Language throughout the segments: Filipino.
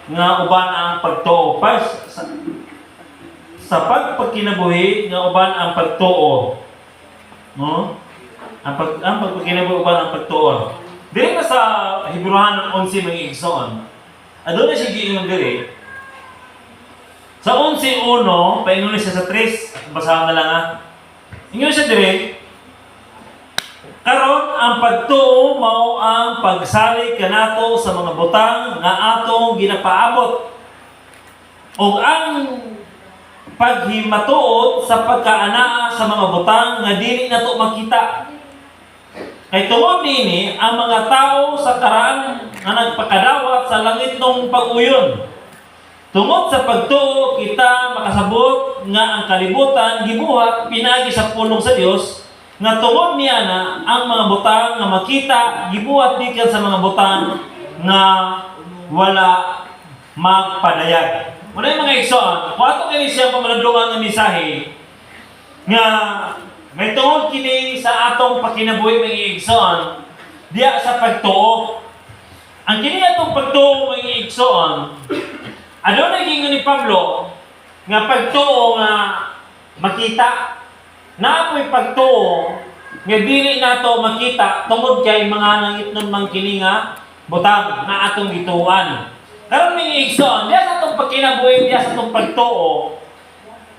nga uban ang pagtuo. Sa pagpagkinabuhi nga uban ang pagtuo. No? Ang pagpagkinabuhi uban ang pagtuo. Dili pa sa Hebrewanon 11 mga igsoon. Aduna siya giingon diri. Sa 11:1, paingon siya sa 3, basahan na lang ha. Ingon siya diri, karon ang pagtuo mao ang pagsali kanato sa mga butang nga atong ginapaabot. Ug ang paghimatuod sa pagkaanaa sa mga butang nga dili nato makita. Kay tungod nini ang mga tao sa karaan nga nagpakadawat sa langit nung pag-uyon. Tungod sa pagtuo kita makasabot nga ang kalibutan gibuhat pinagi sa pulong sa Dios nga tungod niya na ang mga butang nga makita gibuhat gikan sa mga butang nga wala magpadayag. Muna yung mga igsoon, kung ato kini siya pamaladungan ng mensahe nga may tungod kini sa atong pakinabuhi mga igsoon diya sa pagtuo. Ang kini atong pagtuo mga igsoon, ano naging ni Pablo nga pagtuo nga makita na ako'y pagtuo nga dili nato makita tungod kay mga nangitnon man kini nga butang na atong gituan. Karon mga igsoon, diya sa atong pagkinabuhi diya sa atong pagtuo,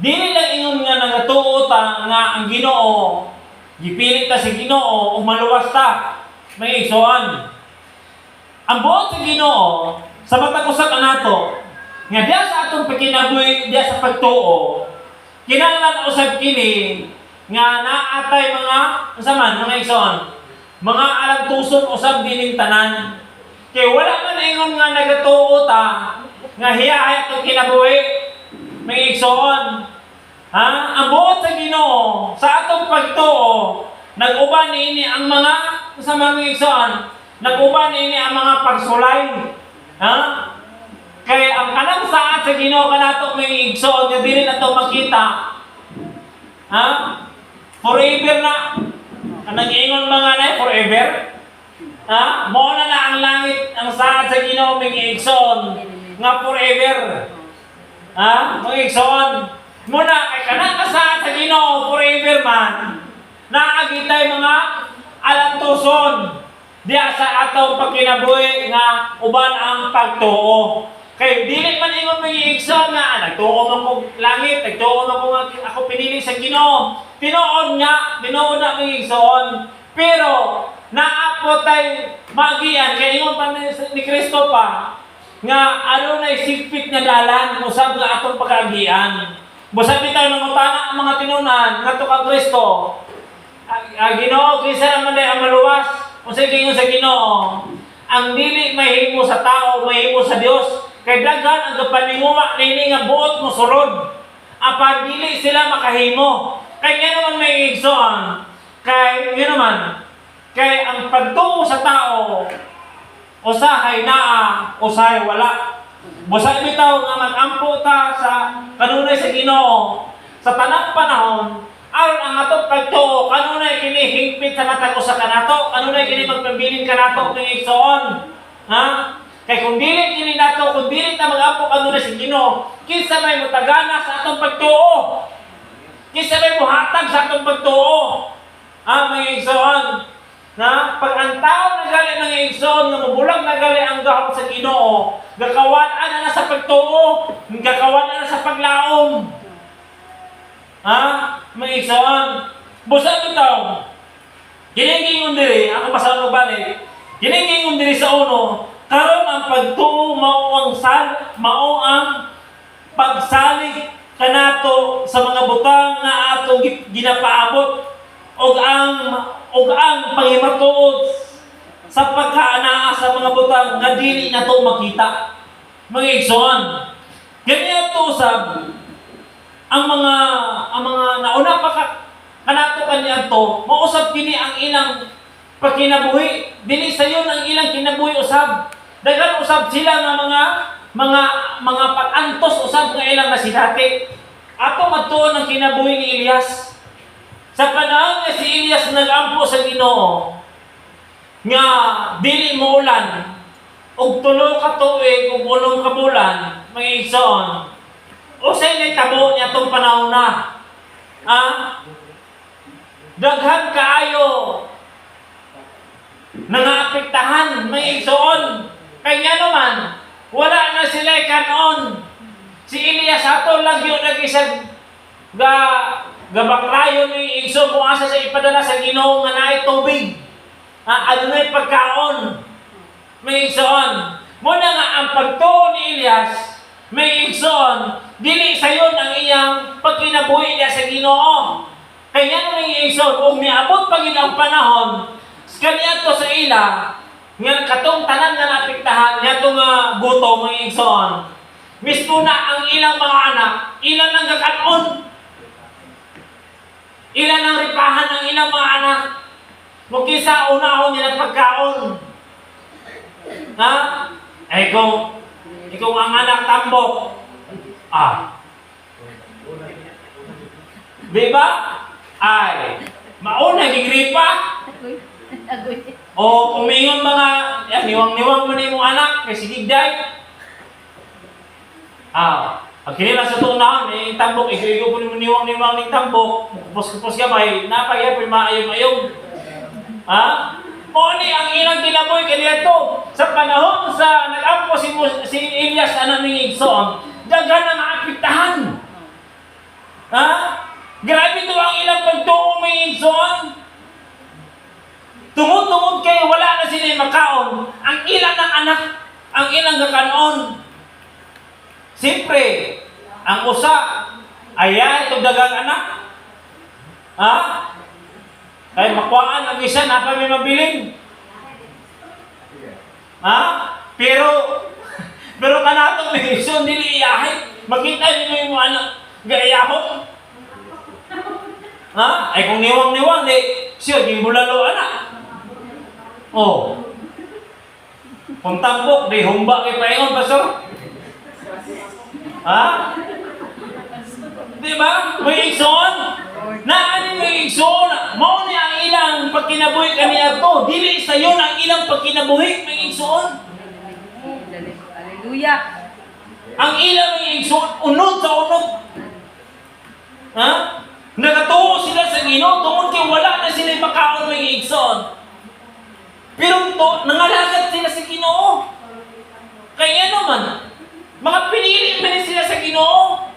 dili lang ingon nga nagatuo ta nga ang Ginoo gipilit ta si Ginoo ug maluwas ta mga igsoon. Ang buot sa Ginoo sa matag usa kanato nga diya sa atong pagkinabuhi diya sa pagtuo, kinahanglan usab kini nga naatay mga unsaman mga igsoon, mga alagtuson usab dining tanan. Kay wala man ingon nga nagatuo ta nga hiya atong kinabuhi mga igsoon. Ha? Ang buot sa Ginoo sa atong pagtuo, nag-uban ini ang mga sa mga igsoon, nag-uban ini ang mga pagsulay. Ha? Kaya ang kanang saad sa Ginoo kanato mga igsoon nga dili nato makita. Ha? Forever na. Kanang ingon mga nay forever. Ha? Mao na ang langit ang saad sa Ginoo mga igsoon nga forever. Ha? Mga igsoon, muna kay kanang kasaad sa Ginoo forever man, naagitay mga alantuson diya sa atong pagkinabuhi nga uban ang pagtuo. Kay dili man ingon mga igsoon nga nagtuo man kog langit, nagtuo man kog ako pinili sa Ginoo. Tinuod na mga igsoon. Pero naapot tay magian kay ingon pa ni Kristo pa nga adunay sigpit nga dalan usab nga atong pag-agian. Busag bitaw nangutana ang mga tinunan ngadto kang Kristo. Ginoo kinsa man day ang maluwas? Unsay gingon sa Ginoo? Ang dili mahimo sa tao, mahimo sa Dios. Kay daghan ang kapaninguwa nini nga buot mo sulod. Apan dili sila makahimo. Kay ngano man may igsoon. Kay ngano man. Kay ang pagtuo sa tao usahay naa, usahay wala. Busag bitaw nga mag-ampo ta sa kanunay sa Ginoo sa tanang panahon aron ang atong pagtuo kanunay kini hingpit sa matag usa kanato, kanunay kini magpabilin kanato ng igsoon. Ha? Kay kung dili kini nato, kung dili ta mag-ampo kanunay sa Ginoo, kinsa may mutagana sa atong pagtuo? Kinsa may muhatag sa atong pagtuo? Mga igsoon. Na pag ang tao nagali ng igsoon nga mabulag nagali ang gahom sa Ginoo, gakawan-an na sa pagtuo, gakawan-an na sa paglaom. Ha? Mga igsoon, busag bitaw. Giningingon diri, ako pasang magbalik. Giningingon diri sa uno, karon ang pagtuo mao ang pagsalig kanato sa mga butang nga atong ginapaabot og ang pangimatuod sa pagkaanaa sa mga butang nga dili nato makita. Mga igsoon, ganyan to usab ang mga nauna pa kanato kaniadto, mausab kini ang ilang pagkinabuhi. Dili sayon ang ilang kinabuhi usab. Daghan usab sila nga mga pag-antos usab nga ilang nasidati. Ato matuon ang kinabuhi ni Elias. Sa panahon nga si Elias nag-ampo sa Ginoo nga dili mo ulan, og 3 ka tuig ug 8 ka bulan, mga igsoon. Usay na tabo niya tong panahon na. Daghan kaayo nangaapektahan, mga igsoon. Kaya naman, wala na sila kanon. Si Elias ato lang yun nag-isag gabaklayo ni igsoon kung asa sa ipadala sa Ginoo nga naay tubig. Ano na yung pagkaon, mga igsoon. Muna nga ang pagtuo ni Elias, may igsoon, dili sayon ang iyang pagkinabuhi niya sa Ginoo. Kaya nga may igsoon, kung niabot pag ilang panahon, kaniya to sa ila, nga katong tanan nga napiktahan, nga itong guto, mga igsoon, mismo na ang ilang mga anak, ilan ang gakanon, ilan ang ripahan ang ilang mga anak, kung kisa unahon nila pagkaon. Ikaw ang anak tambok. Di ba? Ay, mauna gigripa. O umingon mga, niwang-niwang mo na yung anak, kasi digday. Pag kinila sa tunahon, tambok, ikaw po mo niwang-niwang ng tambok, kupos-kupos ka ba, napagaya po yung maayong-ayong. Muni ang ilang kinaboy kanila to. Sa panahon sa nag-ampo si Elias anak ng igsoon, daghan ang naapektahan. Grabe to ang ilang pagtuo ng igsoon. Tungod-tungod kayo, wala na sila makaon. Ang ilang ng anak, ang ilang gakanon. Siyempre, ang usa, ayan, itong dagang anak. Kaya makuhaan ang isa, napa may mabiling. Pero kanatong may igsoon, dili iyahay. Makita niyo yung anak, gaiyahon. Ay kung niwang-niwang, siya, di bulalo anak. Kung tambok, di humba kay paingon, pastor. Diba? May igsoon. Naanin may igsoon. Mao ni ang ilang pagkinabuhi kaniya to. Dili sa yun ang ilang pagkinabuhi, may igsoon. Hallelujah. Ang ilang may igsoon, unod sa unod. Nakatuo sila sa Ginoo, tungod kay wala na sila makaon may igsoon. Pero nangalagad sila sa Ginoo. Kaya naman, mga pinili man sila sa Ginoo.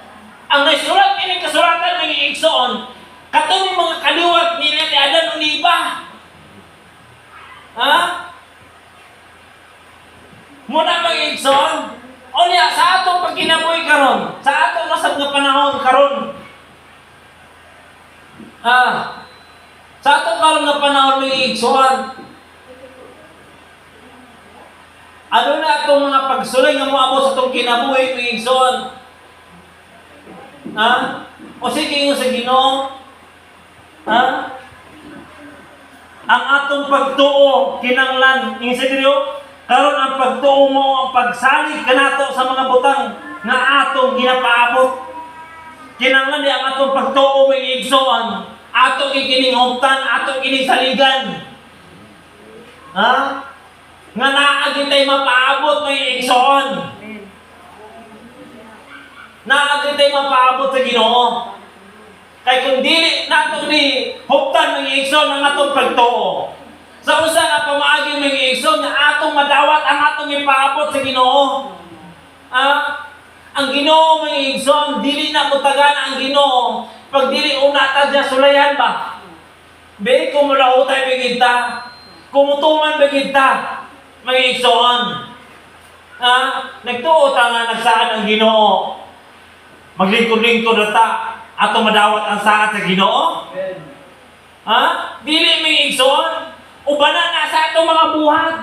Ang nasulat kining kasuratan ng igsoon, katong mga kaliwat nila ni Adan o ni Eva. Muna mga igsoon, o niya, sa atong pagkinabuhi karon, sa atong nasab nga panahon karon, sa atong karon nga panahon mga igsoon, ano na itong mga pagsulay nga moabot sa itong kinabuhi mga igsoon? O sige yung sa Ginoo, ang atong pagtuo kinanglan, yung sa Ginoo, karon ang pagtuo mo, ang pagsalig kanato sa mga butang nga atong ginapaabot. Kinanglan di ang atong pagtuo may igsoon, atong ikiningumtan, atong inisaligan. Nga naagin tayo mapaabot may igsoon. Naagin tayo mapaabot sa Ginoo. Kaya kung dili nato ni huptan ng igsoon ang atong pagtuo, sa usa nga pamaagi ng igsoon nga atong madawat ang atong ipaabot sa Ginoo. Ang Ginoo mga igsoon, dili na mutagan ang Ginoo pag dili una ta diya sulayan ba. Be kumulautay bigita, kumutuman bigita mga igsoon. Nagtuo ta nga nagsaan ang Ginoo. Maglingkod-lingkod na ta ato madawat ang saat sa Ginoo? Dili may igsoon. Ubanan na sa atong mga buhat.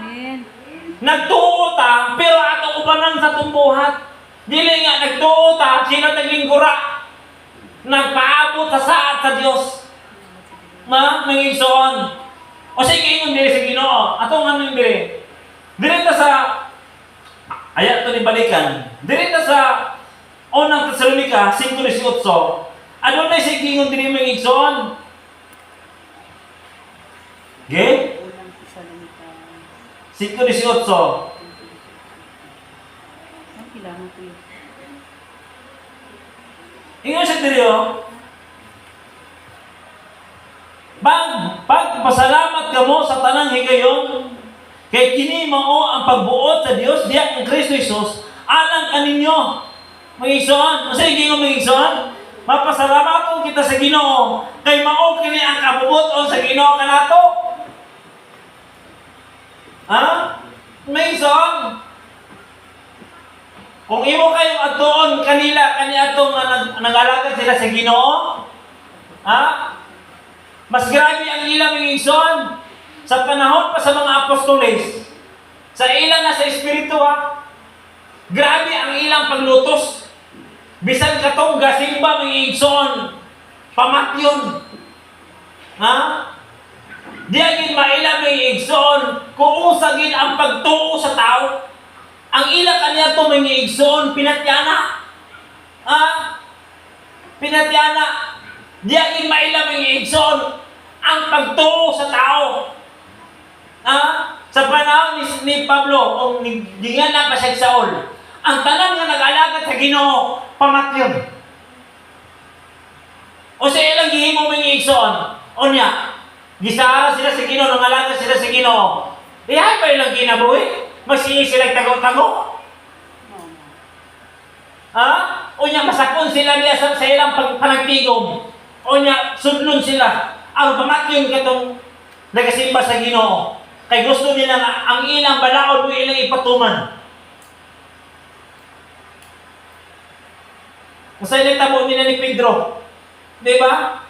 Nagtuo ta, pero atong ubanan sa atong buhat. Dili nga nagtuo ta, sino taglingkura? Nagpaabot sa saat sa Dios. May igsoon. O sige, yung dili sa Ginoo. Atong ano yung dili? Dili ta sa ayat to ni balikan. Dili ta sa Unang Tesalonika 5:18. Ano na siya gingon din mga igsoon? Okay? 5:18. Kailangan ko yun. Ingon siya diri oh. Pagpasalamat kamo sa tanang higayon, kay kini mao ang pagbuot sa Dios diya ang Kristo Jesus alang kaninyo. Mga igsoon, kasi gingon mga igsoon, mapasalamat kita sa Ginoo kay mao kini ang kabubuton sa Ginoo kanato. Ha? Mga igsoon, kung imo kayong atuon kanila kaniadtong nag-alagad sila sa Ginoo, ha? Mas grabe ang ilang mga igsoon sa panahon pa sa mga apostoles. Sa ilang na sa espiritu ha. Grabe ang ilang paglutos. Bisan katong gasimba mga igsoon, pamatyon. Ha? Diagin maila mga igsoon kung usa gid ang pagtuo sa tao. Ang ila kaniya to mga igsoon pinatyana. Ha? Pinatyana. Diagin maila mga igsoon ang pagtuo sa tao. Sa panahon ni Pablo, o dingan na pa siya Saul, ang tanan nga nag-alagad sa Ginoo, pamatyon. O sa ilang gihimo mga igsoon, o niya, gisara sila sa Ginoo, nang-alagad sila sa Ginoo. Ihay pa ilang kinabuhi, magsingi sila tago-tago. O niya, masakon sila niya sa ilang panagtigom. O niya, sudlon sila. Ang pamatyon katong nagasimba sa Ginoo. Kay gusto nila nga ang ilang balaod o ilang ipatuman. Kung sa'yo nagtabo nila ni Pedro, di ba?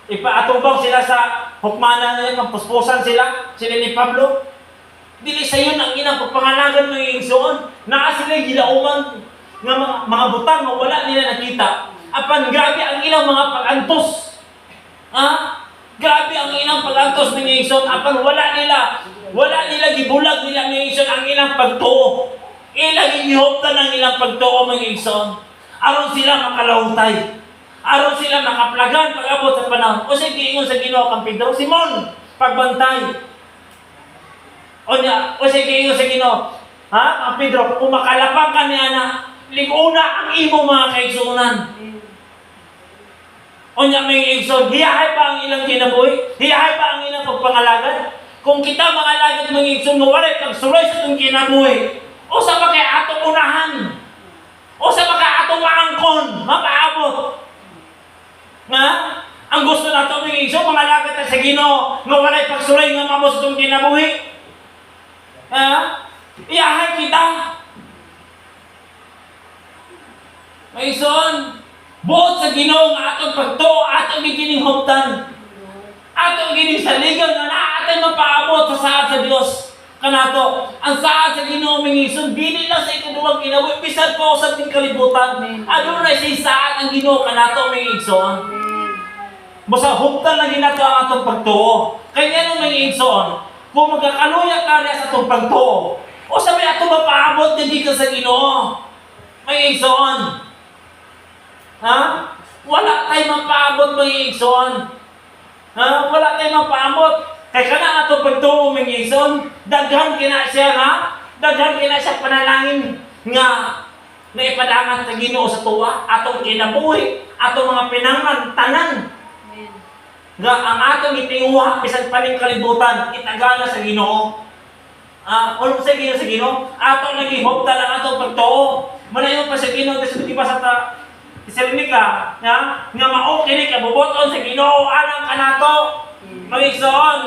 Ipaatubang sila sa hukmanan nila, magpuspusan sila ni Pablo. Dili sa yun ang ilang pagpangalagan ng igsoon. Naa sila gilauman nga mga butang na wala nila nakita. Apan grabe ang ilang mga pag-antos. Grabe ang ilang pag-antos ng igsoon. Apan wala nila gibulag nila ng igsoon ang ilang pagtuo. Ilang inihoptan ang ilang pagtuo ng igsoon. Aron sila makalawtay. Aron sila makaplagan pag-abot sa panahon. O sige, ingon sa Ginoo kang Pedro, Simon, pagbantay. O sige, ingon sa Ginoo, ang Pedro, kung makalapag ka niya na, liguna ang imo mga kaigsuunan. O niya may igsoon, hiyahay pa ang ilang kinabuhi, hiyahay pa ang ilang pagpangalagad. Kung kita mangalagad mga igsoon, walay pagsulay sa itong kinabuhi, o sa ba kay atong unahan, o sa ba kay atong maangkon, mapaabot. Nga, ang gusto nato mga igsoon, mangalagad sa Ginoo, nga walay pagsulay nga mamos itong kinabuhi. Iyahay kita. Mga igsoon, buot sa Ginoo nga atong pagtuo, atong gining huptan. Atong gining saligan nga naatay mapaabot sa saad sa Dios. Kanato, ang saad sa Ginoo mga igsoon, dili lang sa ikaduhang kinabuhi, bisan po sa ating kalibutan. Adunay sa saad ang Ginoo kanato mga igsoon. Basta huptan lang ginato ang atong pagtuo. Kaya nung mga igsoon, kung magkakaluya ka sa atong pagtuo, o sabi atong mapaabot na di ka sa Ginoo. Mga igsoon. Wala tayo mapaabot mga igsoon. Wala tayo mapaabot. Kaya ka na atong pagtuo mga igsoon, daghan kina siya daghan kina siya panalangin nga naipadangan sa Ginoo sa tuwa, atong kinabuhi, atong mga pinangan, tanan. Nga ang atong itinguha, bisan paning kalibutan, itagana sa Ginoo. Ano sa Ginoo sa Ginoo? Atong nagihopta lang atong pagtuo. Malayo pa sa Ginoo, kasi di ba sa Isalinika, nga mao kini kabubuton sa Ginoo alang kanato. Mga igsoon.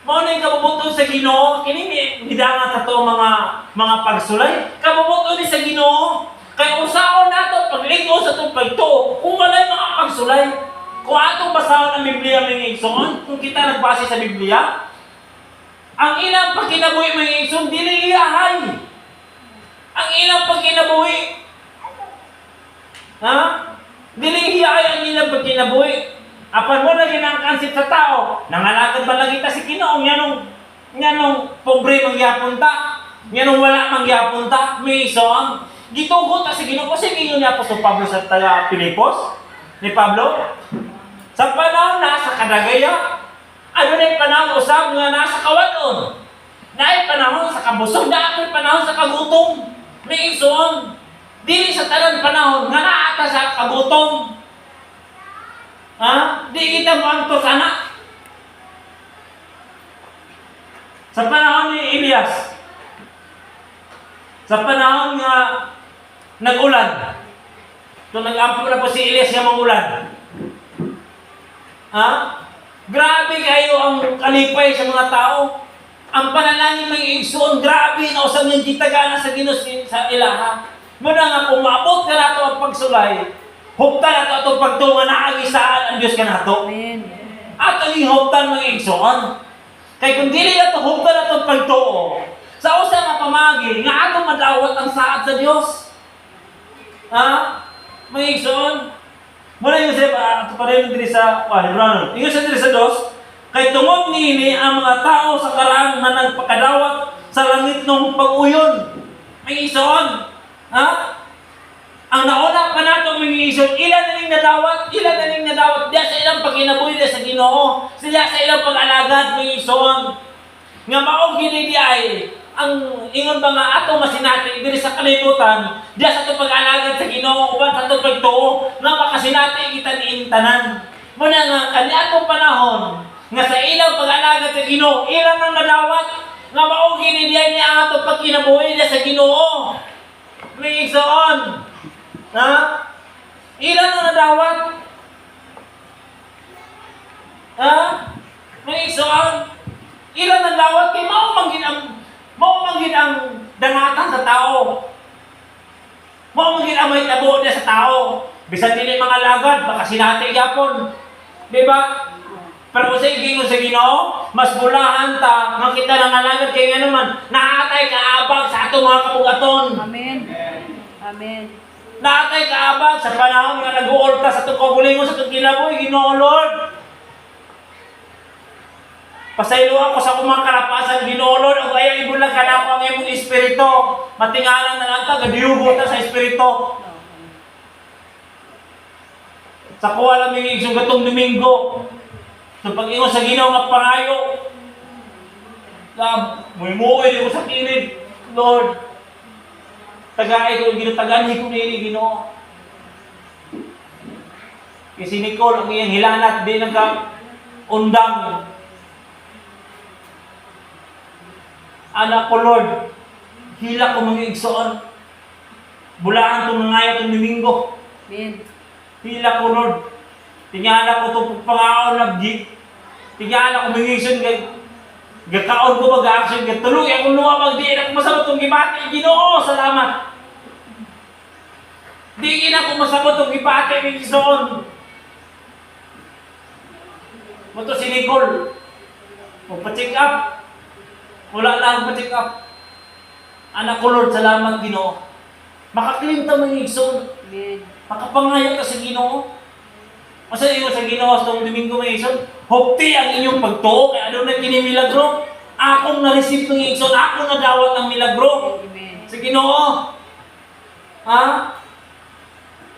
Mao ni kabubuton sa Ginoo, kini midangan sa to mga pagsulay. Kabubuton ni sa Ginoo. Kay usaon nato pagligo sa tong pagtuo, kung walay mga pagsulay. Kung atong basahon ang Biblia mga igsoon, kung kita nagbase sa Biblia, ang ilang pagkinabuhi mga igsoon dili iyahay. Ang ilang pagkinabuhi dili iyahay ang ilang pagkinabuhi. Apan mo na ginangkansit sa tao, nangalagad ba lang kita si Ginoo, nganong pobre mangyapon ta, nganong wala mangyapon ta, may igsoon. Gitugot ta si Ginoo kasi gingon ni Apostol Pablo sa taga Pilipos ni Pablo. Sa panahon na sa kadagaya, ano na yung panahon usab nga nasa kawaton. Naay panahon sa kabusog, naay panahon sa kagutom. May igsoon. Dili sa tanan panahon nga naata sa kagutom. Ha? Di kita maantos anak. Sa panahon ni Elias, sa panahon nga nag-ulan, kung nag-ampo na po si Elias nga mag-ulan, ha? Grabe kayo ang kalipay sa mga tao. Ang panalangin ng igsoon, grabe na usang yung kitagana sa Ginoo sa ilaha. Muna nga pumabot ka nato ang pagsulay, hupta nato atong pagtunga na agisaan ang Diyos ka nato. Amen. At ang huptan mga igsoon. Kaya kung dili nato huptan nato pagtuo, sa usa nga pamagi, nga atong madawat ang saad sa Diyos. Ha? Mga igsoon. Muna yung ato pa rin diri sa, Hebron. Yung sa diri sa Diyos, kay tungod niini ang mga tao sa karang na nagpakadawat sa langit ng pag-uyon. May igsoon. Ha? Ang nauna pa nato mga igsoon, ilan na ning nadawat, diya sa ilang pagkinabuhi sa Ginoo, sila sa ilang pag-alagad mga igsoon. Nga maong gini di ay ang ingon ba nga ato masinati diri sa kalibutan, diya sa itong pag-alagad sa Ginoo, uban sa itong pagtuo, nga makasinati kita ni intanan. Muna nga, kani atong panahon, nga sa ilang pag-alagad sa Ginoo, ilang nang nadawat, nga maong gini di ay niya atong pagkinabuhi sa Ginoo. May igsoon. Ha? Ilan ang nadawat? Ha? May igsoon. Ilan ang nadawat? Kaya maumanggin ang dangatan sa tao. Maumanggin ang may tabuo niya sa tao. Bisan din mga lagad, baka sinati yapon. Diba? Pero kung sa igingon sa Ginoo, mas bulahan ta, nga kita ng alagad kaya nga naman, naatay kaabag sa atong mga kabugaton. Amen. Amen. Naatay kaabag sa panahon nga nag-uolta sa itong kagulingon sa itong kinabuhi, Ginoo Lord. Pasaylo ako sa kumang karapasan, Ginoo Lord, o ayaw ibulag ka na ako ang imong espiritu. Matingalan na lang ka, gadiyugo ta sa espiritu. Sa kuha lang yung igsong gatong Domingo. So pag-ingon sa Ginoo nga pangayo, muy-muy ko sa kilid, Lord. Tagaay ko, ginutagani ko nini, Ginoo. Kasi Nicole, ang iyang hilanat, di nagka-undang. Anak ko, Lord, hila ko mga igsoon. Bulaan ko mga ngayon itong Domingo. Amen. Hila ko, Lord. Tingala ko itong pangaon na tingala ko mga igsoon. Gakaon ko mag-action, gatulog akong lumabag, di na ko masabot itong gibati, Ginoo, salamat. Di na ko masabot itong gibati, Ginoo. Mato si Nicole, magpa-check up. Wala lang magpa-check up. Anak ko, Lord, salamat, Ginoo. Makaklim ta mga Ginoo. Amen. Makapangayon ka sa Ginoo. Masa iyo sa Ginoo sa Domingo mga igsoon, hopti ang inyong pagtuo kay ano na kini milagro. Akong na-receive ng igsoon, akong nadawat ng milagro. Amen. Sa Ginoo. Ha?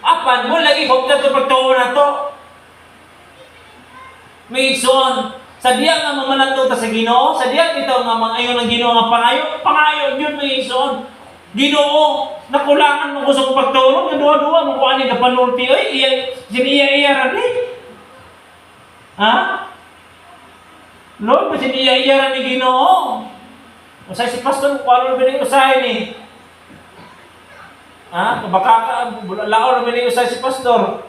Apan mo lagi hopta to pagtuo na to. May igsoon, sa diya nga mamanato ta sa Ginoo, sa diya bitaw nga mangayo ng Ginoo nga pangayo gyud mga igsoon. Ginoo, nakulangan mo ko sa pagtulong, nga duwa-duwa mo ko ani ka panulti, oy, siniya-iya ran ni. Ha? Lord, siniya-iya ran ni Ginoo. Usay si pastor, kuwalo rin yung usay ni. Ha? Baka laon rin yung usay si pastor.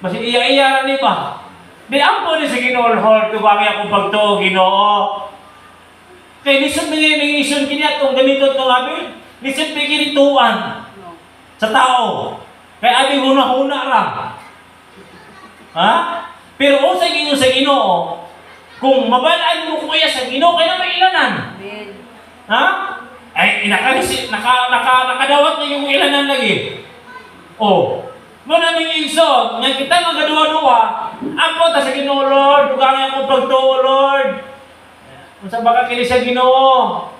Masiniya-iya ran ni ba? Di ang po ni si Ginoo, Lord, tuwangi akong pagtuo, Ginoo. Kaya nisod mga isun kiniya itong ganito itong abin. Lisip pinirituan sa tao. Kaya abi huna-huna ra. Ha? Pero kung sa Ginoo, kung mabalaan mo kuya sa Ginoo, kaya may ilanan. Amen. Ha? Ay, nakadawat niya yung ilanan lagi. Oh. Muna ng igsoon, nga kita magaduwa-duwa, ako ta sa Ginoo, Lord, dugangan akong pagtuo, Lord. Kung sa baka kini sa Ginoo,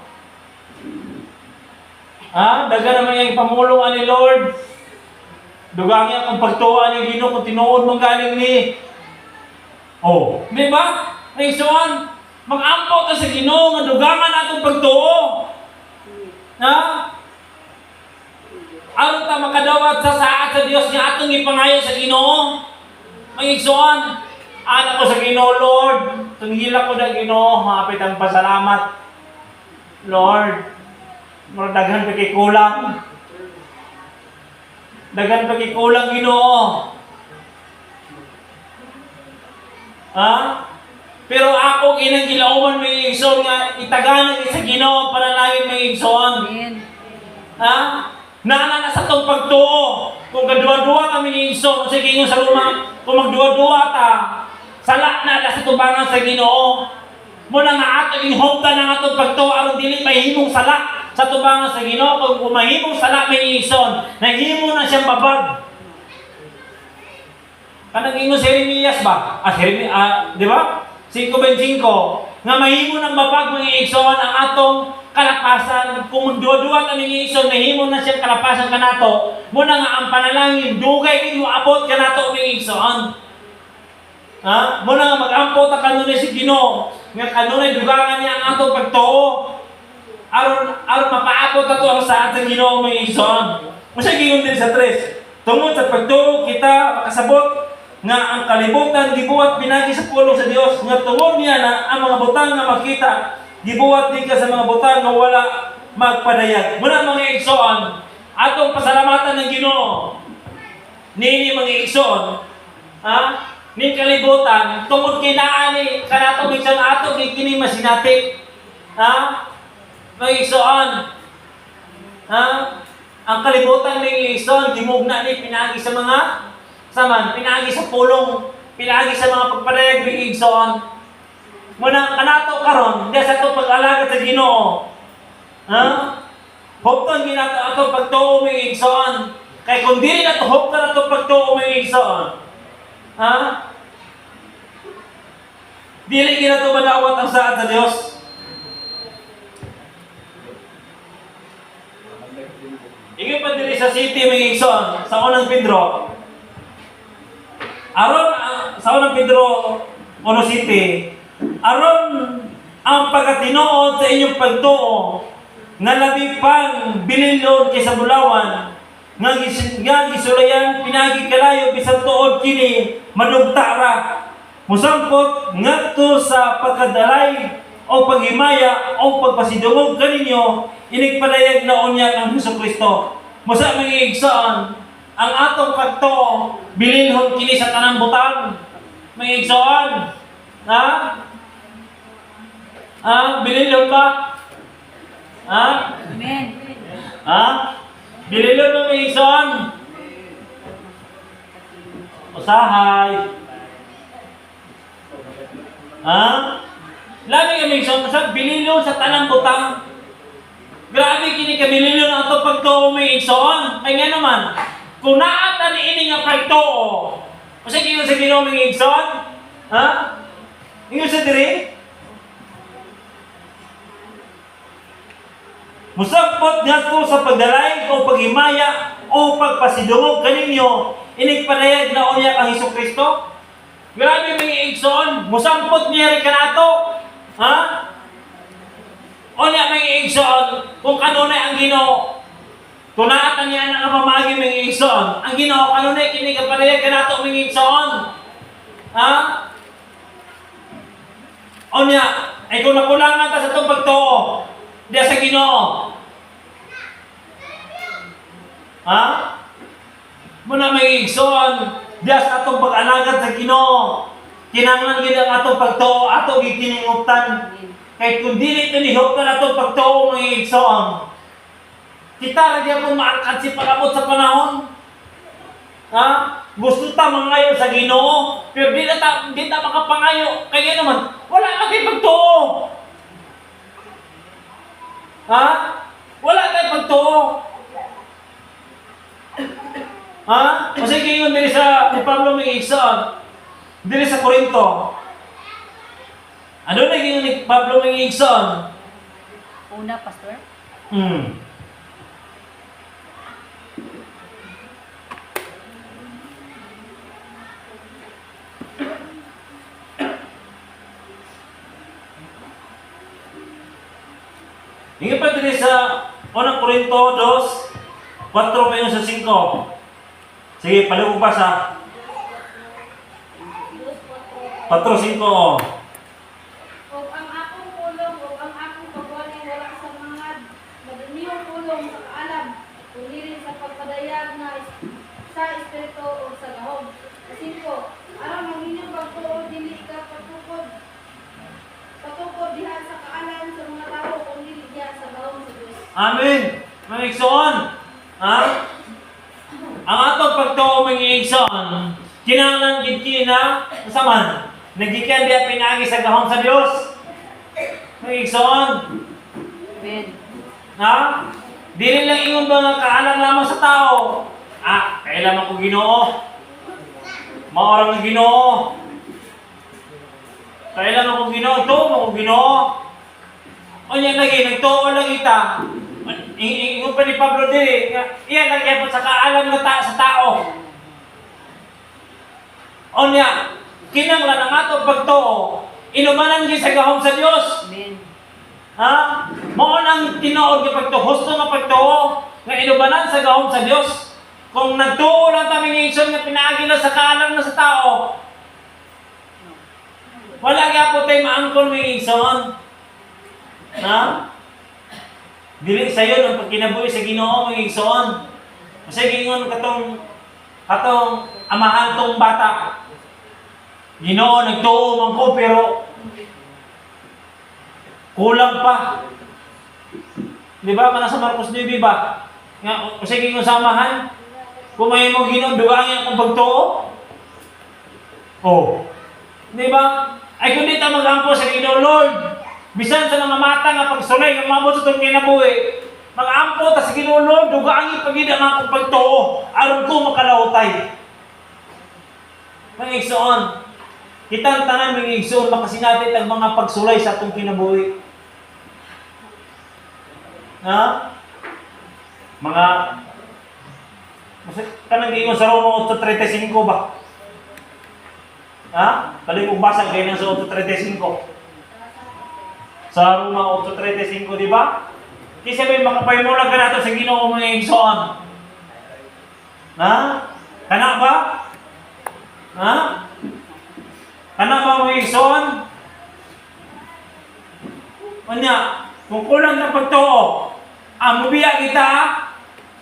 ha? Daga naman yung pamulungan ni Lord. Dugangi akong pagtuwa ni Ginoo kung tinuod mong galing ni. Oh, di ba? May igsoon. Mag-ampo ta sa Ginoo nga dugangan atong pagtuo. Ha? Aron ta makadawat sa saad sa Dios nga atong ipangayo sa Ginoo. Mangigsuon, anak ko sa Ginoo, Lord. Tunghila ko na Ginoo, hapit ang pasalamat. Lord, daghan pa kay kulang. Daghan pa kay kulang Ginoo. Ha? Pero ako inang gilauman may igsoon nga itaganan sa Ginoo panalangin may igsoon. Amen. Ha? Naana na sa tong pagtuo. Kung kadua-dua kami ni igsoon sa gingon sa luma, kung magdua-dua ta, sala na sa tubangan sa Ginoo. Muna nga ato inhobta na atong pagtuo aron dili mahimong sala sa tubangan sa Ginoo. Kung mahimong sala may igsoon, nahimo na siyang babag. Kanang ingon si Jeremias ba? Di ba? 5:25 nga mahimo ng babag mga igsoon ang atong kalapasan. Kung duwa-duwa kami ng igsoon, mahimo na siyang kalapasan kanato. Muna nga ang panalangin, dugay din mo abot kanato mga igsoon. Ha? Muna nga mag-ampo ta kanunay si Ginoo nga kanunay dugangan niya ang atong pagtuo. Aron mapaabot ato sa atong Ginoo mga igsoon. Usa giingon din sa 3. Tungod sa pagtuo kita makasabot nga ang kalibutan gibuhat pinagi sa pulong sa Dios nga tungod niya na ang mga butang nga makita gibuhat din ka sa mga butang nga wala magpadayag. Muna mga igsoon, atong pasalamatan ng Ginoo. Nini mga igsoon, ha? Ni kalibutan tungod kay naani kanato minsan ato kini masinati. Ha? Mga igsoon. Ha? Ang kalibutan ng igsoon gimugna ni pinagi sa mga saman, pinagi sa pulong, pinagi sa mga pagpadayag ng igsoon. Muna kanato karon, di sa ito pag-alaga sa Ginoo. Ha? Hopton ginato ato pagtuo ng igsoon. Kaya kung dili na ito, hopton ato pagtuo ng igsoon. Ha? Dili ginato madawat ang saad sa Dios. Ikaw pa dili sa city ng igsoon, sa unang Pedro. Aron sa unang Pedro 1 City, aron ang pagkatinuod sa inyong pagtuo nga labi pang binilyon kaysa bulawan nga gisulayan pinagi kalayo bisan tuod kini madugta ra musangkot ngadto sa pagkadalay o paghimaya o pagpasidungog kaninyo inigpadayag na unya ang Hesukristo. Musa mga igsoon ang atong pagtuo bilinhon kini sa tanang butang. May igsoon. Ha? Ha? Bilinhon ba? Ha? Amen. Ha? Bilinhon ba may igsoon? Usahay. Ha? Labi kami igsoon sa bilinhon sa tanang butang. Grabe kini ka bilinhon ang atong pagtuo may igsoon. Ay nga naman. Kung naata ni ini nga pagtuo, o sa ginoo sa Ginoo mga igsoon, ha? Ingon sa diri? Musabot ngadto sa pagdalay o paghimaya o pagpasidungog kaninyo, inigpadayag na unya ang Hesukristo. Grabe mga igsoon, musampot niya rin kanato, ha? Unya mga igsoon, kung kanunay ang Ginoo, tunaatan niya ang pamagi mga igsoon. Ang Ginoo kanunay kini kapadayag kanato mga igsoon. Ha? Unya, ay kung nakulangan ta sa itong pagtuo, diya sa Ginoo. Ha? Muna may igsoon, diya sa atong pag-alagad sa Ginoo. Kinanglan gid ang atong pagtuo, ato gikininguptan. Kay kung dili tinihok na atong pagtuo mga igsoon, kita lagi akong maangkat si palabot sa panahon. Ha? Gusto ta mangayo sa Ginoo, pero di ta makapangayo. Kaya naman, wala na kayo pagtuo. Ha? Wala kayo pagtuo. Ha? Kasi ngayon dili sa ni Pablo may igsoon, dili sa Korinto. Ano na ngayon ni Pablo may igsoon? Una, Pastor. Ingin pa din sa 1 Corinto 2, 4 pa yun sa 5. Sige, palugog pa sa 4-5. Ug ang akong pulong ug ang akong pagwali wala sa mga maduniyong pulong sa kaalam, kundi sa pagpadayag na sa espiritu o sa gahom. Kasi po, aram manginyong pagtuo dili ka patukod diha sa kaalam sa mga tao kundi diha sa gahom sa Dios. Amen. Mga igsoon. Ha? Ang atong pagtuo mga igsoon, kinahanglan gid na saman. Nagikan diya pinagi sa gahom sa Dios. Mga igsoon. Amen. Ha? Dili lang ingon ba nga kaalam lamang sa tao. Kailan ako Ginoo? Maorang ng Ginoo. Kailan ako Ginoo? Ito ako Ginoo. O niya lagi, nagtuo lang ita. Ingon pa ni Pablo dili. Iyan lang yapon sa kaalam na sa tao. O niya, kinanglan ang atong pagtuo. Inumanan gyud sa gahom sa Dios. Amen. Ha? Mao nang tinuod nga pagtuo, husto nga pagtuo nga inubanan sa gahom sa Dios. Kung nagtuo lang ta mga igsoon nga pinaagi na sa kaalam na sa tao, wala gyapon tay maangkon mga igsoon. Ha? Dili sayo ang pagkinabuhi sa Ginoo mga igsoon. Kasi gingon katong amahan tong bata. Ginoo nagtuo man ko pero kulang pa. Di ba? Kana sa Marcos 9 ba? Nga, sige kung samahan. Kung may mo Ginoo, duwangin akong pagtuo. Oh. Di ba? Ay kung di ta magampo sa Ginoo, Lord. Bisan sa mga mata nga pagsulay, nga mabot sa itong kinabuhi. Mag-ampo ta sa Ginoo, Lord. Duwangin pagida nga akong pagtuo. Aron ko makalawtay. Mga igsoon. Kitang tanan mga igsoon, makasinatit ang mga pagsulay sa itong kinabuhi. Ha? Mga kanang giingon sa Roma 8:35 ba? Ha? Balik mo basa kayo ng sa 8:35. Sa Roma 8:35, di ba? Di sabihin makapaymulag ka nato sa Ginoo mga igsoon. Ha? Kana ba? Ha? Kana ba mga igsoon? Anya, kung kulang ng pagtuo, mubiya kita,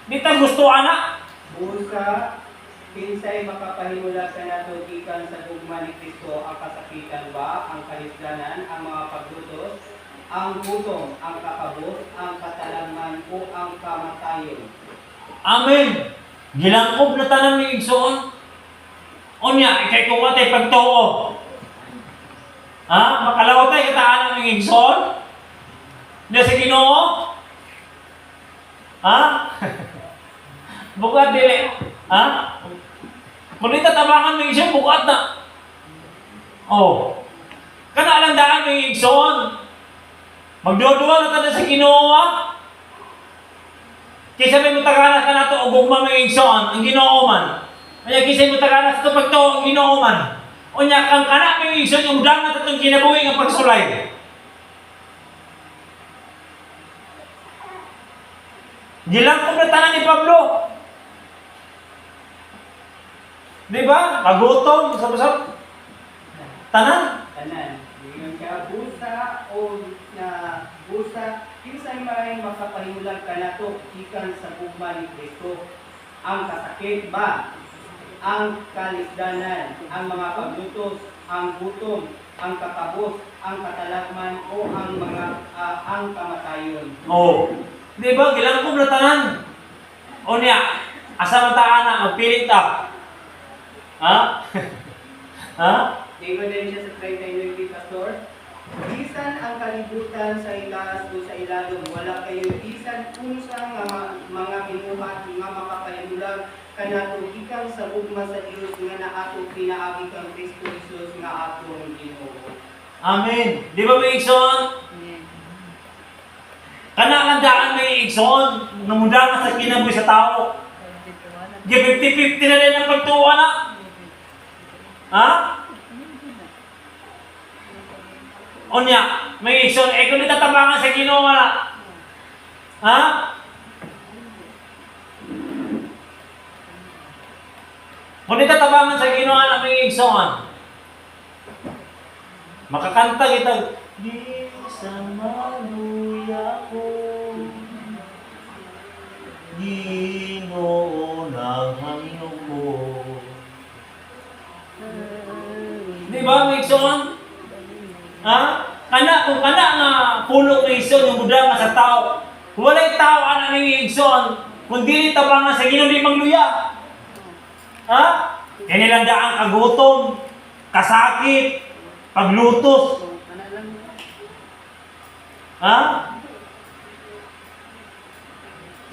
di ta gusto anak. Busa, kinsay makapahimula sa nato gikan sa gugma ni Kristo ang kasakitan ba, ang kalisdanan, ang mga pagdutos, ang gutom, ang kakabot, ang katalangman o ang kamatayon. Amen. Gilangkob na tanan ni igsoon. Unya, ikay kung watay pagtuo. Ha? Makalawatay kataan ng igsoon? Di sa Ginoo? Ha? Bukat dili. Ha? Kung di tatabangan ng igsoon, bukat na. Oh. Kana lang daan ng igsoon. Magduwa-duwa na tayo sa Ginoo. Kaysa may mutaganas ka na ito o gugma ng igsoon, ang Ginoo man. Kaya kaysa may mutaganas ito pagtuo, ang Ginoo man. O niya, kang kana ng igsoon, yung dangat at yung kinabuhi ng pagsulay. Gilangkob na tanan ni Pablo. Di ba? Magutom, sabasab. Tanan. Tanan, ngayon ka, busa o na busa, kinsay may makapahimulan ka nato gikan sa gugma ni Kristo. Ang kasakit ba? Ang kalisdanan, ang mga paglutos, ang gutom, ang kakabot, ang katalagman o ang kamatayon. Oh. Di ba? Gilangkob na tanan. O niya, asa man taan na, magpilit ta. Ha? Ha? Evidencia sa 39 Pastor. Bisan ang kalibutan sa ilas o sa ilalong, wala kayo bisan unsa nga mga binuhat nga makapahimulang kanato gikan sa ugma sa Dios nga naato pinaagi kang Kristo Jesus nga atong Ginoo. Amen. Di ba may igsoon? Amen. Kana lang daan may igsoon, namudangan sa kinabuhi sa tao. Di 50-50 na rin ang pagtuwa na. Ha? O niya, may igsoon, kung nitatabangan sa Ginoo na, Ha? Kung di tatabangan sa Ginoo ang aming igsoon, makakanta kita, di sa maluya ko, Ginoo ng hangyo ko. Di ba, may igsoon? Ha? Kung kana nga pulo ng igsoon yung buda nga sa tao, walay tao ang aming igsoon, kung dili tabangan sa Ginoo di magluya. Ha? Kanilandaan kagutom, kasakit, paglutos. Ha?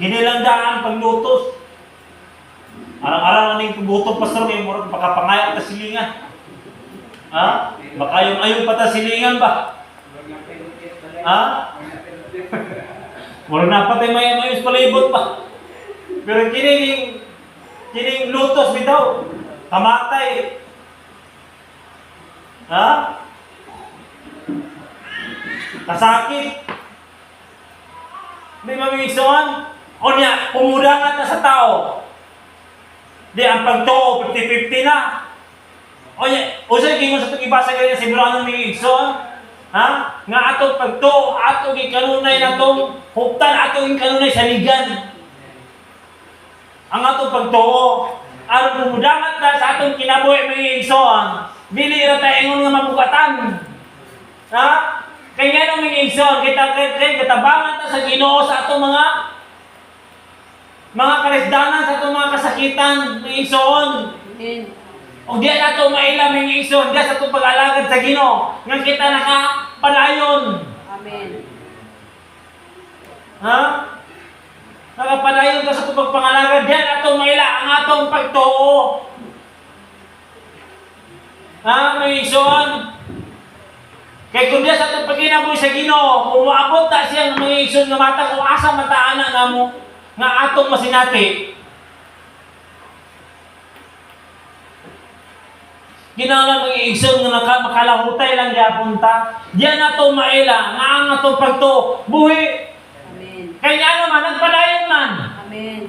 Kinilandaan paglutos. Arang-arang ning pagutom pastor kay murag pakapangayo ta silingan. Ha? Makayong-ayong pa ta silingan ba? Ha? Murag na patay may palibot pa. Pero kining lutos bitaw, kamatay. Ha? Kasakit. Di ba may igsoon? O niya, pumudangan na sa tao. Di, ang pagtuo, 50-50 na. O niya, usay gingon sa pag-ibasa ganyan, sigurado may igsoon. Ha? Nga atong pagtuo, atong ikanunay na itong huktan, atong ikanunay sa ligan. Ang atong pagtuo, aron pumudangan na sa atong kinabuhi may igsoon, dili ra ta ingon nga mabugatan. Ha? Kaya nga nung may igsoon, katabangan ta sa Ginoo sa atong mga karisdanan, sa atong mga kasakitan may igsoon. Amen. O di nato maila may igsoon, di sa atong pag-alagad sa Ginoo, nga kita nakapadayon. Amen. Ha? Nakapadayon ka sa itong pagpangalagad, diyan atong maila ang atong pagtuo. Ha? May igsoon. Kaya kung diyan sa itong pagkinabuhi sa Ginoo, kung maabot na siyang mga igsoon nga mata, kung asa mataanan na mo, nga atong masinati. Kinahanglan mga igsoon nga makalahutay lang gyapon ta. Diyan atong maila nga ang atong pagtuo. Buhi. Amen. Kaya ano man, nagpadayon man. Amen.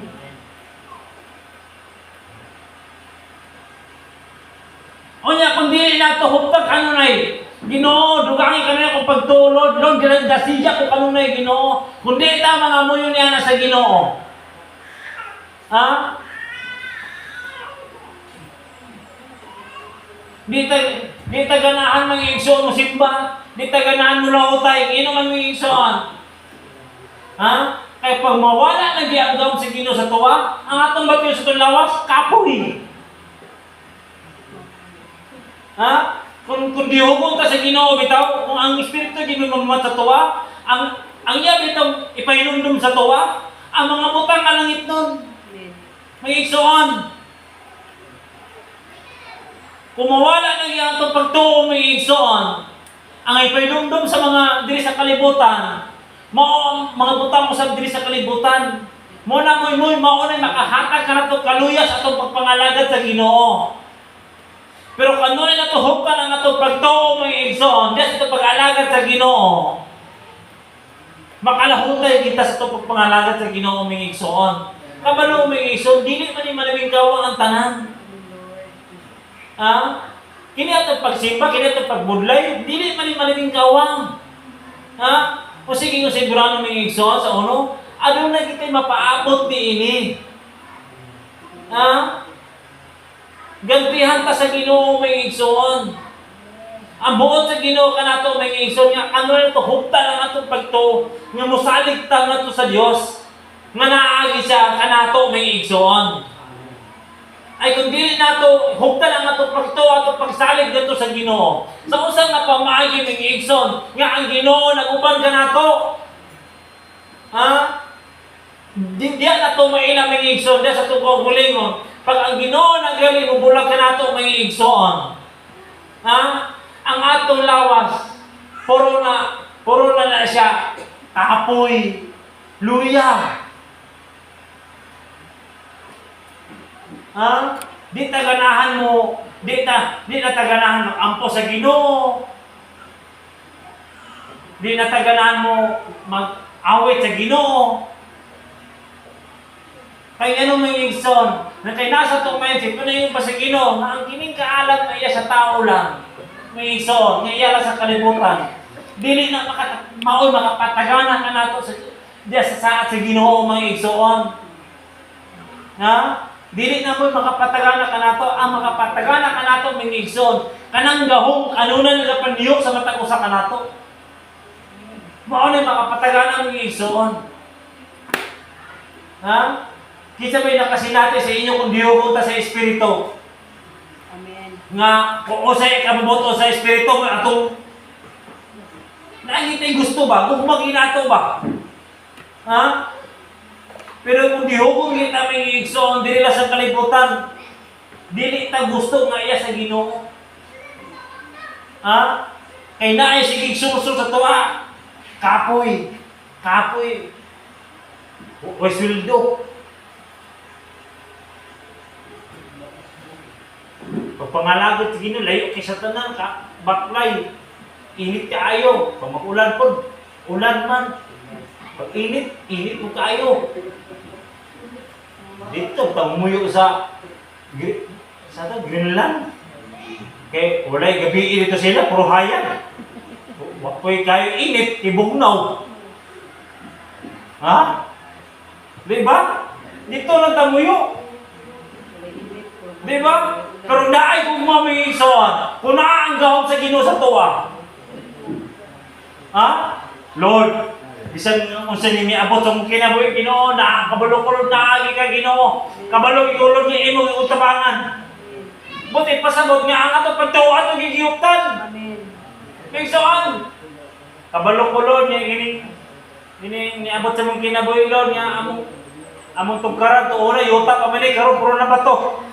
O niya, kung di nato huptag kanunay, Ginoo, dugangi kami akong pagtulod, Lord, dasija ko kanunay, Ginoo. Kung di ta, mga muyo niya na sa Ginoo. Ha? Di ta ganahan mga igsoon mo simba, di ta ganahan mo lahutay, ino man mga igsoon. Ha? Kaya pag mawala na di ang gawin sa Ginoo sa tuwa, ang atong batiyo sa itong lawas, kapoy. Ha? Kung di hubong ka sa Ginoo bitaw, kung ang Espiritu Ginoo sa tuwa, ang iya bitaw ipainumdum sa tuwa, ang mga butang kalangit nun. Amen. May igsoon. Kung mawala na iya itong pagtuo may igsoon, ang ipainumdum sa mga diri sa kalibutan, mga butang mo sa diri sa kalibutan, mo na mo'y maunay makahatag ka na ito kaluyas atong pagpangalagad sa Ginoo. Pero kanoy na ito hukkan ang atong pagtuo may igsoon, just ito pag-alagad sa Ginoo. Makalahutay kita sa itong pagpangalagad sa Ginoo may igsoon. Kabalo may igsoon, dili man ni malaming gawang ang tanan. Ha? Kini atong pagsimba, kini atong pagbudlay, dili man ni malaming gawang. Ha? O sige kung sigurado may igsoon sa uno, ano na kita mapaabot ni ini. Ha? Gantihan ta sa Ginoo may igsoon. Ang buot sa Ginoo kanato may igsoon nga ano nito hukta lang atong pagtuo nga mosalig ta nato sa Dios nga naagi siya kanato may igsoon. Ay kung dili nato hukta lang atong pagtuo atong pagsalig dito sa Ginoo. Sa usa nga pamaagi may igsoon nga ang Ginoo naguban kanato. Ha? Di nato maila may igsoon sa tubo gulingon. Pag ang Ginoo nagaling bulag ka nato may igsoon. Ha? Ang atong lawas puro na siya kahapoy, luya. Ha? Di taganahan mo, di na taganahan mag-ampo sa Ginoo. Di na taganahan mo mag-awit sa Ginoo. Kaya ano may igsoon, na kay nasa itong mindset, ito na yung pasigino, na ang kining kaalam na iya sa tao lang. May igsoon, nga iya lang sa kalibutan. Dili na maoy makapatagana ka nato sa diya sa saat sa Ginoo mga igsoon. Ha? Dili na mo makapatagana ka nato, ang makapatagana ka nato mga igsoon. Kanang gahong kanunan nga paniyok sa matag usa ka nato. Mao na makapatagana mga igsoon. Ha? Kinsa may nakasinati sa inyo kung diugon ta sa espiritu. Amen. Nga kung usay kabubuto sa espiritu mo atong nakikita yung gusto ba? Kung maginato ba? Ha? Pero kung dihugong kita may igsoon, dili lang sa kalibutan, dili ta gusto nga iya sa Ginoo. Ha? Kay naay sige susul sa tuwa. Kapoy. Kapoy. O sweldo. Pagpangalagot sa Ginoo, layo kay sa tanan ka, baklay. Init kaayo, pag mag-ulan po, ulan man. Pag init, init po kaayo. Dito, tangmuyo sa Greenland. Kaya walay gabi dito sila, puro hayan. Wapoy kayo init, ibugnaw. Ha? Diba? Dito lang tamuyo. Diba? Pero naay kung mamigisoan, kung naaanggahon sa Ginoo sa tuwa. Ha? Lord, bisan unsa ni miabot sa kinabuhi Ginoo, na kabalo-kulod na agi ka Ginoo. Kabalo iulod ni imong utabangan. Buti pasabot nga ang ato pagtuo ato gigiyuptan. Amen. Bigsoan. Kabalo-kulod niya gini niabot sa mong kinabuhi Lord nga among tugkaran to ora yuta pa man karon puro na bato.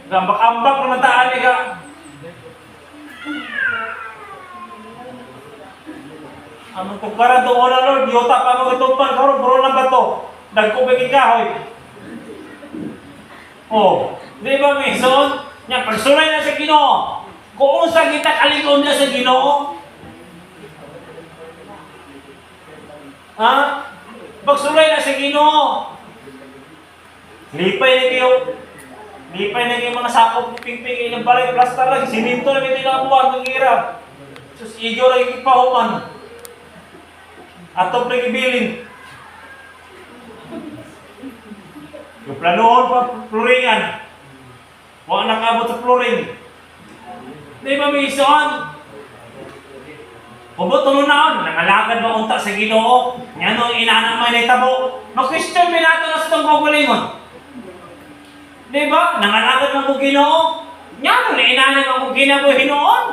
Gambak-ambak naman taan ni ka. Among tugkaran to ora Lord, yuta pa mga tupan, karon puro na bato. Nagkubig kahoy. Oh, di ba may son? Nya pagsulay na sa Ginoo. Kung unsa kita kalingon na sa Ginoo. Ha? Pagsulay na sa Ginoo. Lipay na kayo mga sakop ni pingping ng balay plastar lang. Siminto na may tinabuhan ng hirap. Sus, igyo lang yung ipahuman. Atop na gibilin. Yung planohon pa, floringan. Huwag nakabot sa floring. Di ba may isoan? Kubot tununaon, nangalagad ba unta sa Ginoo? Yan o, inaanak may naitabo. Mag-question may nato na sa itong pagulingon. Di ba? Nangalagad mo kong Ginoo. Yan o, inaanak mo kong ginabuhin noon.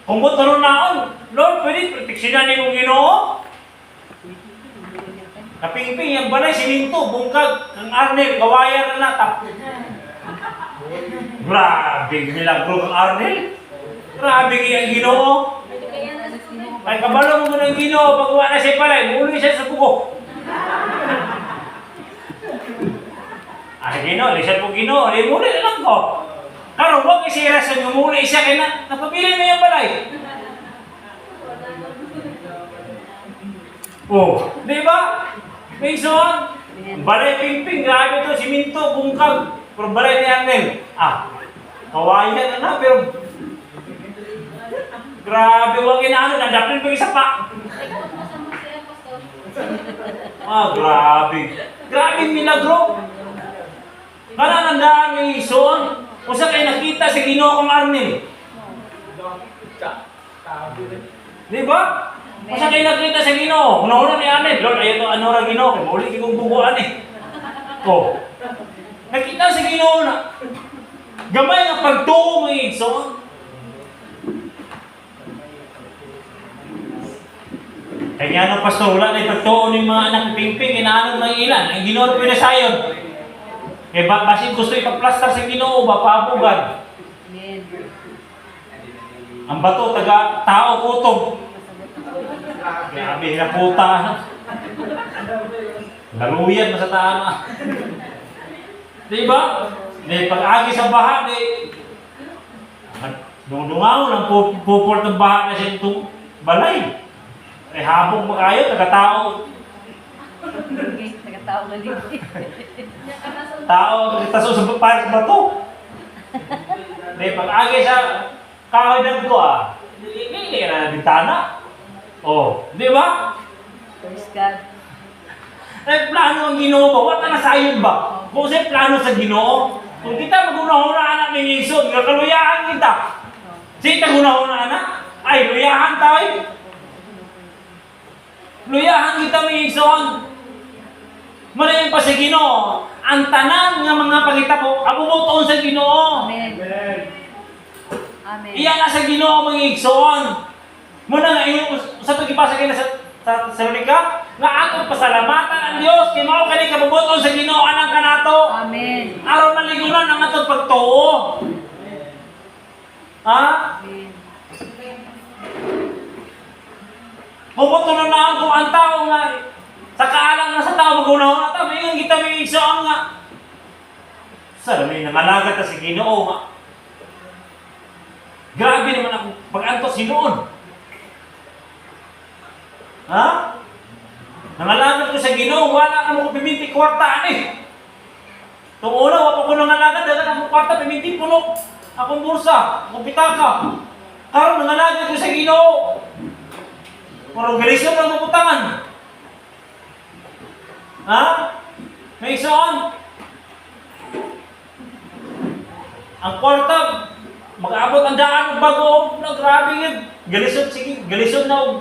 Kubot tununaon, Lord, pwede proteksyonan niyo kong Ginoo. Kapingping, yung balay, siminto, bungkag, ang Arnel, gawayan na natap. Grabe, milagro kang Arnel. Grabe kaya Ginoo. Ay, kabalo mo ng Ginoo, pagkuha na siya palay, muli siya sa buko. Ay, Ginoo, lisan po Ginoo, ay muli na lang ko. Karo, huwag isira sa inyo, muli siya, kaya napapili na yung balay. Oh, di ba? Pingson, balay pingping, grabe ito, siminto, bungkag, pero balay ni Arnel. Kawayan na, pero grabe, huwag inaano, nadapin pa isa pa. Grabe. Grabe milagro. Kana nandaan ni Ison, kung sa kayo nakita sa Ginoo kong Arnel. Di ba? Kung sa kayo nakita sa Ginoo, una-una ni Arnel, Lord, ayaw ito, ano ra Ginoo, kaya muli kikong bubuan eh. Nakita sa Ginoo na, gamay nga pagtuo mo Ison. Kaya nga pastor, wala na ipagtuo ng mga anak pingping, inaanong ng ilan, ang Ginoo na pinasayon. Kaya basin gusto ipagplastar sa Ginoo, mapabugad. Amen. Ang bato, taga tao kutob. Grabe na puta. Laluyan na sa tama. Diba? Pag-agi sa baha, dungaw lang puport ng baha na siya itong balay. Kay habong ba kayo, taga-tao. Okay, taga-tao na libre. Nya ka nasun. Tao, taso sa pares ba to? May pag-agay sa kahoy ko hindi na bintana. Oh, di ba? Praise God. Eh, plano ang Ginoo ba? Wala na sayon ba? Kung sa'yo plano sa Ginoo, kung kita mag-unahuna na ng Isun, kaluyahan kita. Sita guna-una na? Ay, luyahan tayo. Luyahan kita ng Isun. Manayin pa sa Ginoo. Ang tanan nga mga pangita po, abubutoon sa Ginoo. Amen. Amen. Iyan na sa Ginoo mga igsoon. Muna nga yung sa pagipasa kayo sa Salika, nga atong pasalamatan ang Dios kay mao kani kabubuton sa Ginoo anang kanato. Amen. Aron maligunan ang atong pagtuo. Ha? Amen. Bubuton na ang kung ang tao nga sa kaalang na sa tao magunahon na ta mayon kita may igsoon nga. Sa may nangalagat ta si Ginoo nga. Grabe naman ako pag-antos Ginoon. Ha? Nangalagat ko sa Ginoo, wala ka mo piminti kwarta ani. Tung una, wala ko nangalagat, dagat akong kwarta, piminti puno. Akong bursa, akong pitaka. Karon nangalagat ko sa Ginoo. Pero galisyon lang maputangan. Ha? May isoon. Ang kwarta, mag-aabot ang daan bago na grabe yun. Galisod, sige, galisod na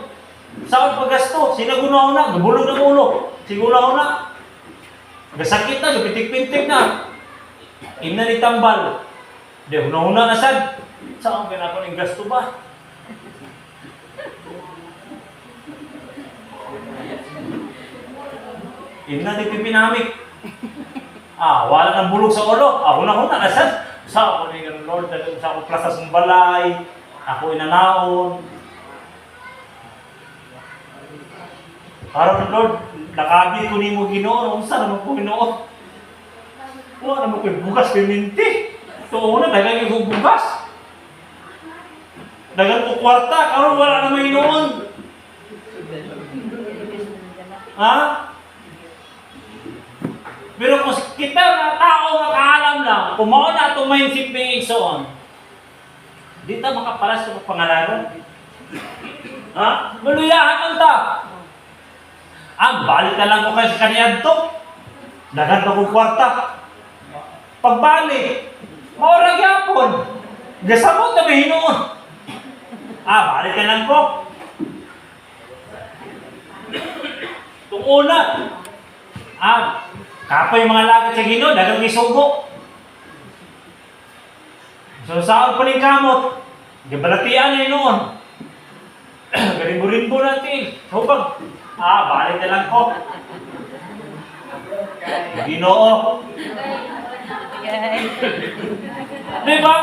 saan paggasto, sinagunaw na, gabulog na ulo, sigunaw na. Gasakit na, gapitik-pintik na. Ina ni tambal. Di, una-una na sad. Saan ka ng gasto ba? Ina ni pipinamik. Wala nang bulog sa ulo. Una-una na sad. Sa ako ni Lord, sa ako plasas ng balay, ako inanaon. Parang Lord, nakabi ko ni mo Ginoo, unsa naman ko Ginoo? Wala naman ko bugas piminti. Ito una, dagang yung bugas. Dagang ko kwarta, karon wala naman Ginoon. Ha? Pero kung kita na tao makaalam lang, kung mao na itong mindset ng igsoon, di ta makapalas sa pangalanan. Ha? Maluyahan ang ta. Balik na lang ko kayo sa kaniyad to. Dagan na kong kwarta. Pagbalik, maurag yapon. Gasamot na may hinuon. Balik na lang ko. Itong una, kapoy mga lagat sa Ginoo, dagang isugo. So saan pa rin kamot? Gabalatian na noon. Galimbo-rimbo natin. Hubag. Balik na lang ko. Ginoo. Di ba?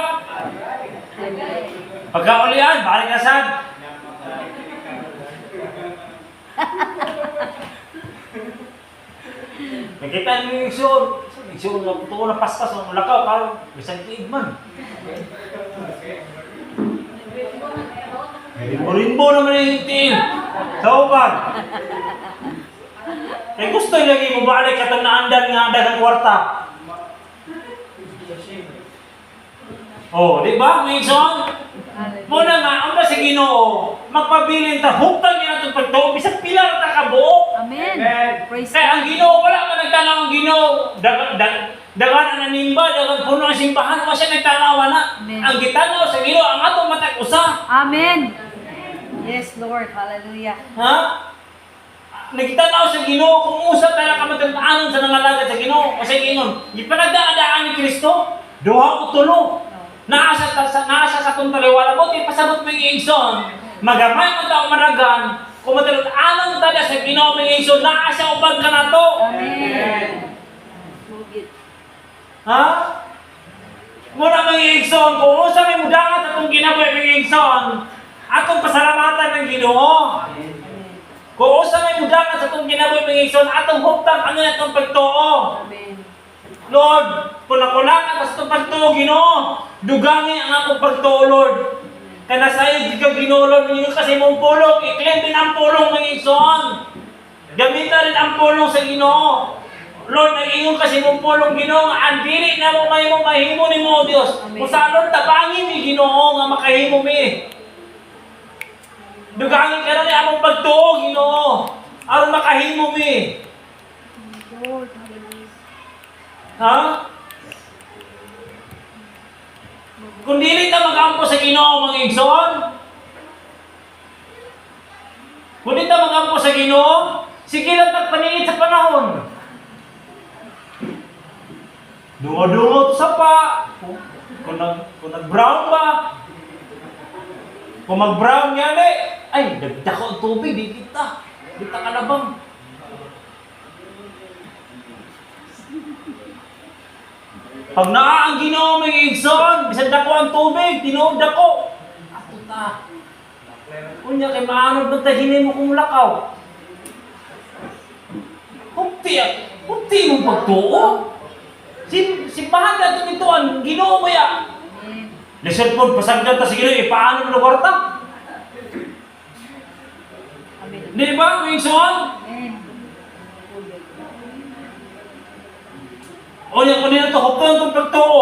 Pagkaulian, balik na sad. Nakita niyo yung iksyon. Iksyon na puto na pastas ng lakaw. Parang isang tiig man. Rimbo naman yung tiig. Tawag. Kaya gusto yung lagi mo balik at ang naandan nga dagang kwarta. Di ba? May iksyon? Muna nga, ang ba sa Ginoo, magpabilin ta, huktan niya itong pagtuo, bisang pilar ta kabuo. Amen. Praise Kaya ang Ginoo, wala ka nagtanaw ang Ginoo. Dagan ang nanimba, dagan puno ang simbahan, wala siya nagtanawa na. Amen. Ang gitanaw sa Ginoo, ang atong matag usa. Amen. Yes, Lord. Hallelujah. Ha? Nagtanaw sa Ginoo, kung usa tayo ka matagtaanon sa nangalagad sa Ginoo. Kasi ingon, ipanagdaadaan ni Kristo, duha o tulo. Naasa sa itong taliwala mo, pasabot mo yung igsoon. Magamay mo taong maragan, kung matalot anong tada sa Ginoo mo yung igsoon, naasa ubag ka na to. Amen. Ha? Muna mga igsoon, kung usa may mudangat atong ginaboy mga igsoon, atong pasalamatan ng Ginoo. Kung usa may mudangat atong ginaboy mga igsoon, atong huptang ano itong pagtuo. Amen. Lord, kung nakulangan sa itong pagtuo, Ginoo, dugangi ang akong pagtuo, Lord. Kaya nasa'yo, di ka ginulong ninyo kasi mong pulong. I-claim din ang pulong ng igsoon. Gamitan rin ang pulong sa Ginoo. Lord, nag-ingon kasi mong pulong Ginoo, ang dili na mo may mong mahimo ni mo, Diyos. Kung sa Lord, tabangin ni Ginoo nga makahimo mi. Dugangin ka na ni among pagtuo, Ginoo. Aron makahimo mi. Lord, hallelujah. Ha? Kung dili ta magampo sa Ginoo mga igsoon, kung di ta magampo sa Ginoo, sige lang tagpaniit sa panahon. Dungo-dungo sa pa. Kung nag-brown ba? Kung mag-brown yan ay, dagdako ang tubig, di kita. Di ta kalabang. Pag naa ang Ginoo mga igsoon, bisan dako ang tubig, tinuod dako. Ato ta. Unya kay maanod ng tahinin mo kung lakaw. Hukti mong pagtuo. Simbahan na ito nito ang Ginoo mo ya. Lesson po, pasagdan ta sa Ginoo, paano mo na kwarta? Di ba, mga igsoon? Amen. O yan, kung nila ito, hukton itong pagtuo.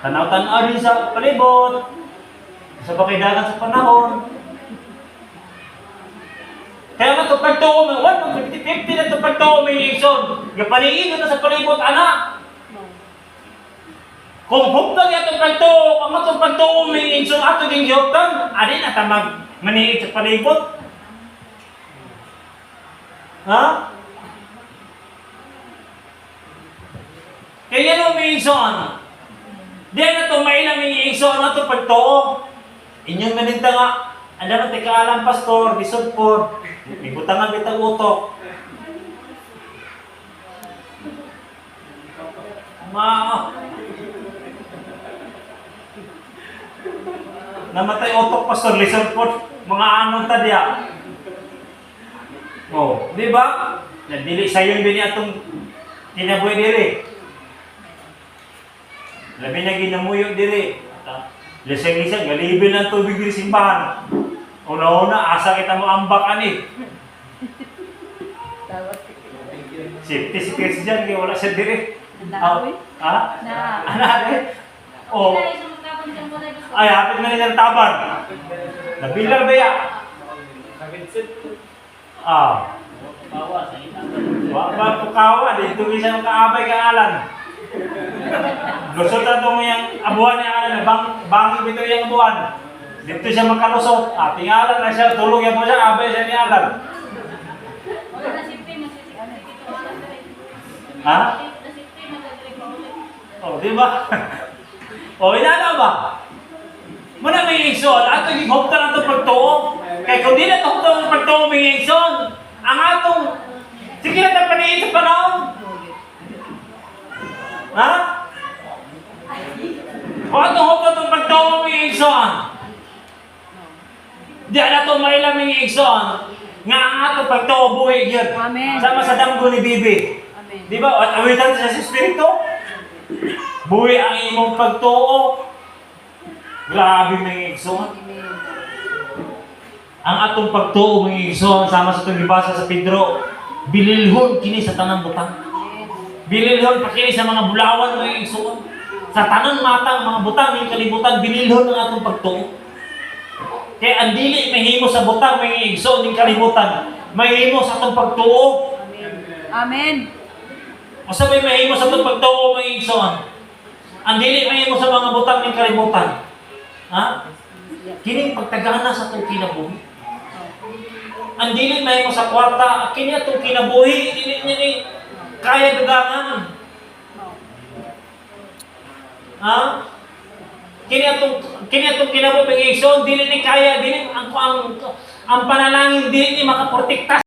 Tanaw-tanaw rin sa palibot, sa pakidagan sa panahon. Kaya nga itong pagtuo, 150 na itong pagtuo, may igsoon. Kapaningin na sa palibot, anak. Kung hukton niya itong pagtuo, kung itong pagtuo, may igsoon, ato din hukton, adin na tamag maniit sa palibot. Ha? Kaya yan ang may igsoon. Diyan na ito, may ilang may igsoon na ito pagtuo. Inyong maninta nga, alam na tikaalam, pastor, bisod po, may butangan bitang utok. Namatay utok, pastor, lisod po, mga anong tadya. Oh, di ba? Nadili sayon din atong kinabuhi diri. Labi na ginamuyo diri. Lisang-lisang, galibin ang tubig diri simbahan. Una-una, asa kita mo ambak ani. Safety si Christian, kaya wala siya diri. Ha? Oh. Ay, hapit na nilang taban. Nabilar ba ya? Wala po kawa, dito isa kaabay ka alan. Lusot na itong yung abuhan niya alan, bangi bito yung abuhan. Dito siya makalusot. Tingalan na siya, tulog yan po siya, abay siya ni alan. Ha? Di ba? Inana ba? Muna may igsoon, ato gihupta na itong pagtuo. Kaya kung di na ito hupta ng pagtuo may igsoon, ang atong, sige na tapaniin sa panahon. Ha? Kung atong hupta itong pagtuo may igsoon, di na ito may ilang may igsoon, nga ang atong pagtuo buhay yun. Amen. Sama sa damgo ni Bibi. Amen. Di ba? At awitan sa Espiritu. Buhay ang imong pagtuo. Grabe mga igsoon. Amen. Ang atong pagtuo mga igsoon, sama sa itong gibasa sa Pedro, bililhon kini sa tanang butang. Bililhon pa kini sa mga bulawan mga igsoon. Sa tanang matang mga butang, yung kalibutan, bililhon ang atong pagtuo. Kaya ang dili mahimo sa butang mga igsoon, yung kalibutan, mahimo sa atong pagtuo. Amen. O sabay mahimo sa itong pagtuo mga igsoon. Ang dili mahimo sa mga butang ng kalibutan. Ha? Kini pagtagana sa itong kinabuhi. Ang dili mahimo sa kwarta, kini itong kinabuhi, dili niya ni kaya dugangan. Ha? Kini itong kinabuhi mga igsoon, dili ni kaya, dili ang panalangin dili ni makaprotekta